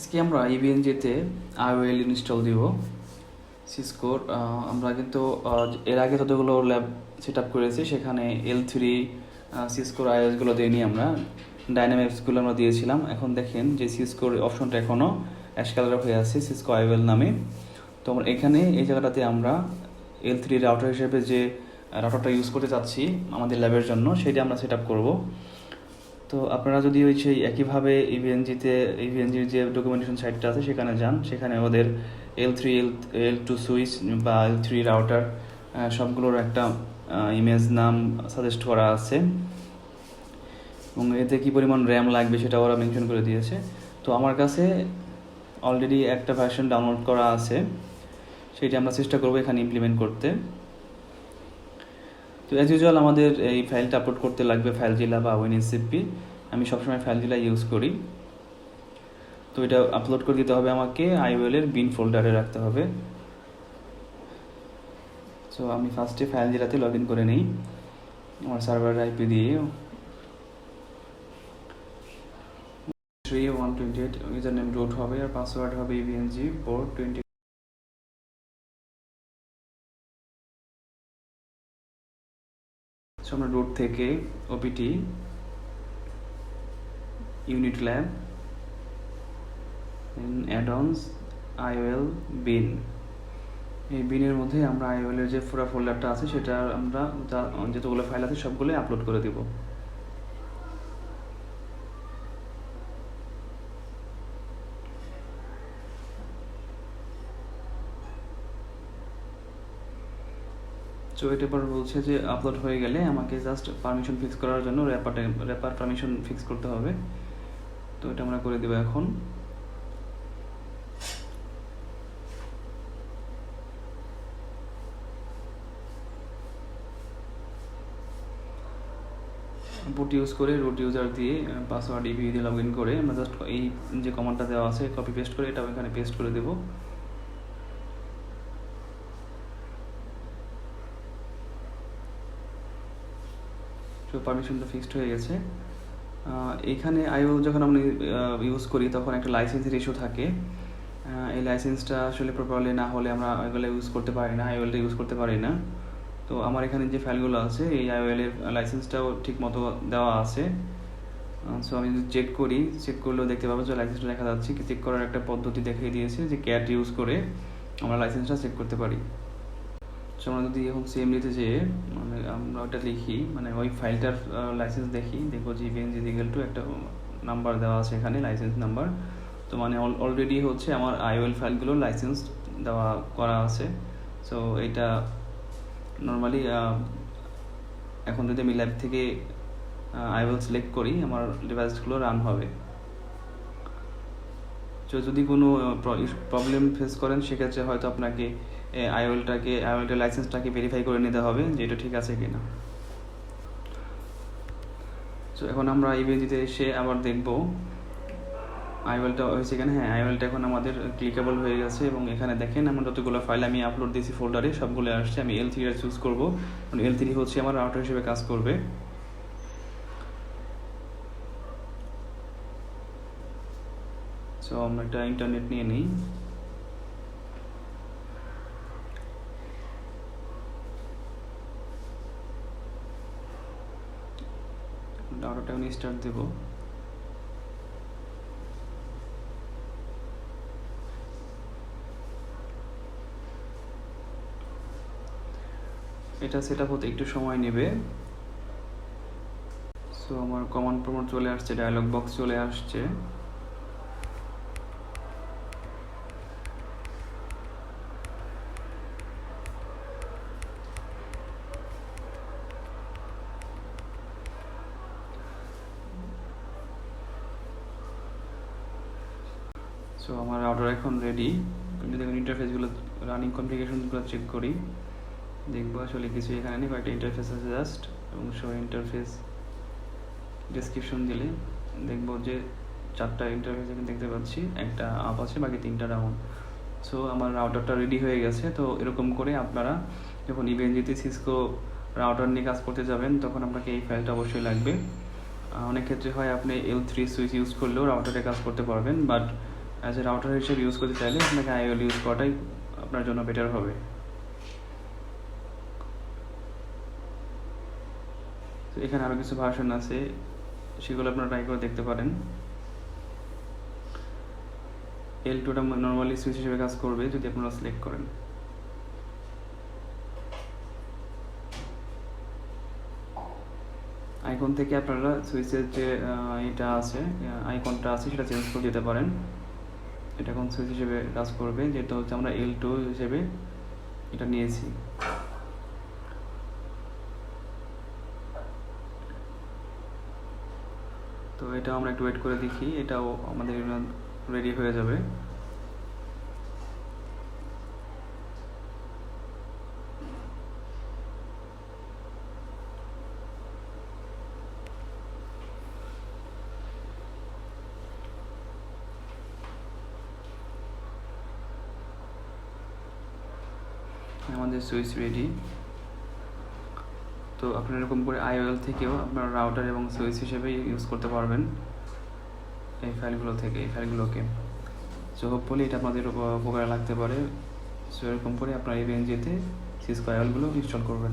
আজকে আমরা ইভিএনজিতে IOL install দিব সিসকোর। আমরা কিন্তু এর আগে যতগুলো ল্যাব সেট আপ করেছি সেখানে L3 সিসকোর আইওএসগুলো দিইনি, আমরা ডাইনামিক্সগুলো আমরা দিয়েছিলাম। এখন দেখেন যে সিসকোর অপশনটা এখনও অ্যাশ কালার হয়ে আছে সিসকো আইওএল নামে। তো আমরা এখানে এই জায়গাটাতে আমরা L3 রাউটার হিসেবে যে রাউটারটা ইউজ করতে চাচ্ছি আমাদের ল্যাবের জন্য সেটা আমরা সেট আপ করবো। তো আপনারা যদি ওই সেই একইভাবে ইভিএনজির যে ডকুমেন্টেশন সাইটটা আছে সেখানে যান, সেখানে ওদের L3 L2 সুইচ বা L3 রাউটার সবগুলোর একটা ইমেজ নাম সাজেস্ট করা আছে এবং এতে কী পরিমাণ র্যাম লাগবে সেটা ওরা মেনশন করে দিয়েছে। তো আমার কাছে অলরেডি একটা ভার্সন ডাউনলোড করা আছে, সেটা আমরা চেষ্টা করবো এখানে ইমপ্লিমেন্ট করতে। তো অ্যাজ ইউজুয়াল আমাদের এই ফাইলটা আপলোড করতে লাগবে ফাইলজিলা বা ওয়েনএসসিপি। আমি সবসময় ফাইলজিলা ইউজ করি। তো এটা আপলোড করে দিতে হবে আমাকে, আইওএলের বিন ফোল্ডারে রাখতে হবে। সো আমি ফার্স্টে ফাইলজিলাতে লগ ইন করে নিই আমার সার্ভার আইপি দিয়ে। 3.128 ইউজার নেম রুট হবে আর পাসওয়ার্ড হবে ইভিএনজি পোর্ট 20। আমরা রুট থেকে OPT unit lab add-ons IOL বিন, এই বিনের মধ্যে আমরা আইওএলের যে পুরো ফোল্ডারটা আছে সেটা আমরা যতগুলো ফাইল আছে সবগুলো আপলোড করে দেব। তো এটা পর বলছে যে আপলোড হয়ে গেলে আমাকে জাস্ট পারমিশন ফিক্স করার জন্য র্যাপার পারমিশন ফিক্স করতে হবে। তো এটা আমরা করে দেব এখন। বুট ইউজ করে রুট ইউজার দিয়ে পাসওয়ার্ড ইভি দিয়ে লগ ইন করে আমরা জাস্ট এই যে কমান্ডটা দেওয়া আছে কপি পেস্ট করে এটা এখানে পেস্ট করে দেবো। তো পারমিশনটা ফিক্সড হয়ে গেছে। এইখানে আইও যখন আমরা ইউজ করি তখন একটা লাইসেন্সের ইস্যু থাকে। এই লাইসেন্সটা আসলে প্রপারলি না হলে আমরা ওইগুলো ইউজ করতে পারি না, আইওএলটা ইউজ করতে পারি না। তো আমার এখানে যে ফাইলগুলো আছে এই আইওএলের লাইসেন্সটাও ঠিক মতো দেওয়া আছে। সো আমি যদি চেক করলেও দেখতে পাবো যে লাইসেন্সটা লেখা যাচ্ছে। চেক করার একটা পদ্ধতি দেখিয়ে দিয়েছে যে ক্যাট ইউজ করে আমরা লাইসেন্সটা চেক করতে পারি। সো আমরা যদি এখন সিএমডিতে যেয়ে মানে আমরা ওটা লিখি, মানে ওই ফাইলটার লাইসেন্স দেখবো যে ইভিএনজি ইকুয়াল টু একটা নাম্বার দেওয়া আছে এখানে লাইসেন্স নাম্বার। তো মানে অলরেডি হচ্ছে আমার আইওএল ফাইলগুলো লাইসেন্স দেওয়া করা আছে। সো এটা নর্মালি এখন যদি আমি ল্যাব থেকে আইওএল সিলেক্ট করি আমার ডিভাইসগুলো রান হবে। তো যদি কোনো প্রবলেম ফেস করেন সেক্ষেত্রে হয়তো আপনাকে আইওএলটার লাইসেন্সটাকে ভেরিফাই করে নিতে হবে যে এটা ঠিক আছে কিনা। তো এখন আমরা ইভিএনজিতে এসে আবার দেখব আইওএলটা হয়েছে কিনা। হ্যাঁ, আইওএলটা এখন আমাদের ক্লিকেবল হয়ে গেছে এবং এখানে দেখেন আমার যতগুলো ফাইল আমি আপলোড দিয়েছি ফোল্ডারে সবগুলো আসছে। আমি L3 চুজ করবো কারণ L3 হচ্ছে আমার রাউটার হিসেবে কাজ করবে। সো আমরা একটা ইন্টারনেট নিয়ে নিই। ডাটাটা আমি স্টার্ট দেব। এটা সেট আপ হতে একটু সময় নেবে। সো আমার কমান্ড প্রম্পট চলে আসছে, ডায়লগ বক্স চলে আসছে। সো আমার রাউটার এখন রেডি। দেখুন ইন্টারফেসগুলো রানিং কনফিগারেশনগুলো চেক করি, দেখবো আসলে কিছু এখানে নেই, কয়েকটা ইন্টারফেস আছে জাস্ট। এবং শো ইন্টারফেস ডেসক্রিপশন দিলে দেখবো যে 4টা ইন্টারফেস এখানে দেখতে পাচ্ছি, একটা আপ আছে বাকি 3টা ডাউন। সো আমার রাউটারটা রেডি হয়ে গেছে। তো এরকম করে আপনারা যখন ইভিএনজিতে সিসকো রাউটার নিয়ে কাজ করতে যাবেন তখন আপনাকে এই ফাইলটা অবশ্যই লাগবে। অনেক ক্ষেত্রে হয় আপনি L3 সুইচ ইউজ করলেও রাউটারে কাজ করতে পারবেন, বাট অ্যাজ এ রাউটার হিসেবে ইউজ করতে চাইলে আপনাকে আইওএল ইউজ করাটাই আপনার জন্য বেটার হবে। তো এখানে আরও কিছু ভার্সন আছে, সেগুলো আপনারা ট্রাই করে দেখতে পারেন। L2টা নর্মালি সুইচ হিসেবে কাজ করবে যদি আপনারা সিলেক্ট করেন। আইকন থেকে আপনারা সুইচের যে এটা আছে আইকনটা আছে সেটা চেঞ্জ করে দিতে পারেন। এটা এখন সুইচ হিসেবে কাজ করবে, যেটা হচ্ছে আমরা L2 হিসেবে এটা নিয়েছি। তো এটা আমরা একটু ওয়েট করে দেখি, এটাও আমাদের রেডি হয়ে যাবে। আমাদের সুইচ রেডি। তো আপনারা এরকম করে আইওএল থেকেও আপনারা রাউটার এবং সুইচ হিসেবে ইউজ করতে পারবেন এই ফাইলগুলোকে। সো হোপফুলি এটা আপনাদের উপকারে লাগতে পারে। সো এরকম করে আপনারা এই রেঞ্জেতে সিসকো আইওএলগুলো ইনস্টল করবেন।